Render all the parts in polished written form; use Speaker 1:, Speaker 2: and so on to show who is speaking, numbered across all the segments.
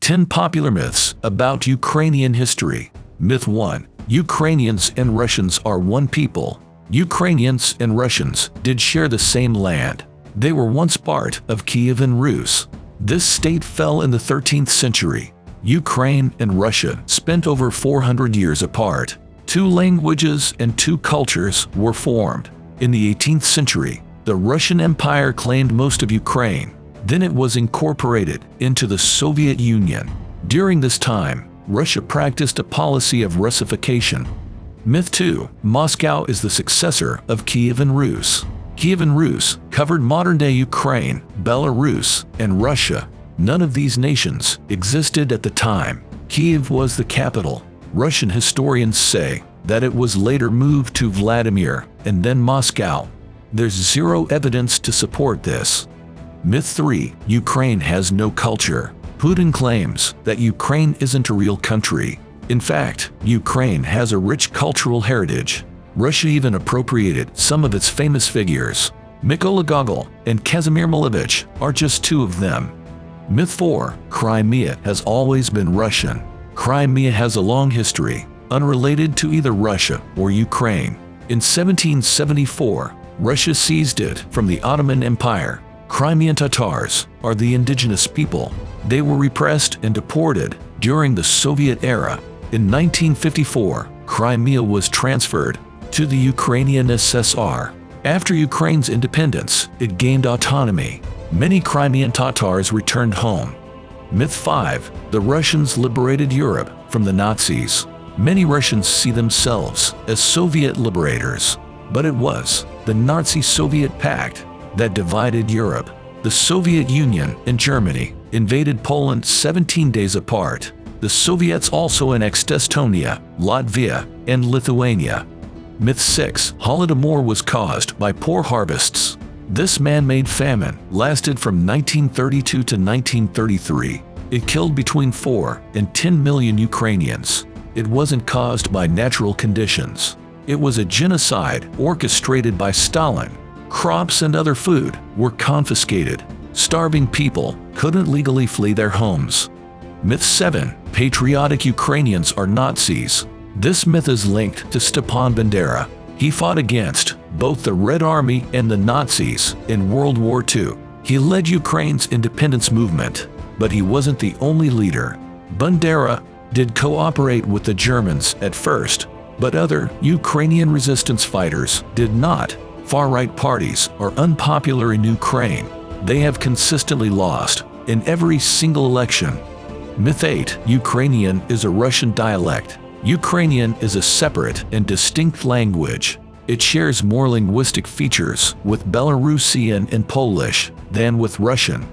Speaker 1: 10 popular myths about Ukrainian history. Myth 1. Ukrainians and Russians are one people. Ukrainians and Russians did share the same land. They were once part of Kyivan Rus. This state fell in the 13th century. Ukraine and Russia spent over 400 years apart. 2 languages and 2 cultures were formed. In the 18th century, the Russian Empire claimed most of Ukraine. Then it was incorporated into the Soviet Union. During this time, Russia practiced a policy of Russification. Myth 2. Moscow is the successor of Kyivan Rus. Kyivan Rus covered modern-day Ukraine, Belarus, and Russia. None of these nations existed at the time. Kyiv was the capital. Russian historians say that it was later moved to Vladimir and then Moscow. There's zero evidence to support this. Myth 3. Ukraine has no culture. Putin claims that Ukraine isn't a real country. In fact, Ukraine has a rich cultural heritage. Russia even appropriated some of its famous figures. Mykola Gogol and Kazimir Malevich are just 2 of them. Myth 4. Crimea has always been Russian. Crimea has a long history, unrelated to either Russia or Ukraine. In 1774, Russia seized it from the Ottoman Empire. Crimean Tatars are the indigenous people. They were repressed and deported during the Soviet era. In 1954, Crimea was transferred to the Ukrainian SSR. After Ukraine's independence, it gained autonomy. Many Crimean Tatars returned home. Myth 5. The Russians liberated Europe from the Nazis. Many Russians see themselves as Soviet liberators, but it was the Nazi-Soviet pact that divided Europe. The Soviet Union and Germany invaded Poland 17 days apart. The Soviets also annexed Estonia, Latvia, and Lithuania. Myth 6. Holodomor was caused by poor harvests. This man-made famine lasted from 1932 to 1933. It killed between 4 and 10 million Ukrainians. It wasn't caused by natural conditions. It was a genocide orchestrated by Stalin. Crops and other food were confiscated. Starving people couldn't legally flee their homes. Myth 7. Patriotic Ukrainians are Nazis. This myth is linked to Stepan Bandera. He fought against both the Red Army and the Nazis in World War II. He led Ukraine's independence movement, but he wasn't the only leader. Bandera did cooperate with the Germans at first, but other Ukrainian resistance fighters did not. Far-right parties are unpopular in Ukraine. They have consistently lost in every single election. Myth 8. Ukrainian is a Russian dialect. Ukrainian is a separate and distinct language. It shares more linguistic features with Belarusian and Polish than with Russian.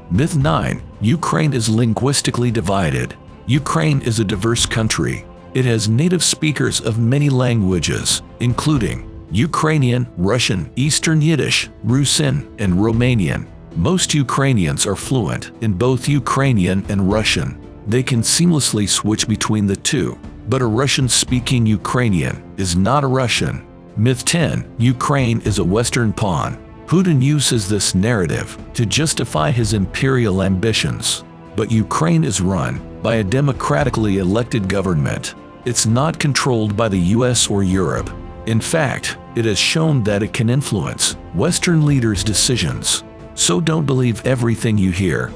Speaker 1: Myth 9. Ukraine is linguistically divided. Ukraine is a diverse country. It has native speakers of many languages, including Ukrainian, Russian, Eastern Yiddish, Rusin, and Romanian. Most Ukrainians are fluent in both Ukrainian and Russian. They can seamlessly switch between the two, but a Russian-speaking Ukrainian is not a Russian. Myth 10. Ukraine is a Western pawn. Putin uses this narrative to justify his imperial ambitions. But Ukraine is run by a democratically elected government. It's not controlled by the US or Europe. In fact, it has shown that it can influence Western leaders' decisions. So don't believe everything you hear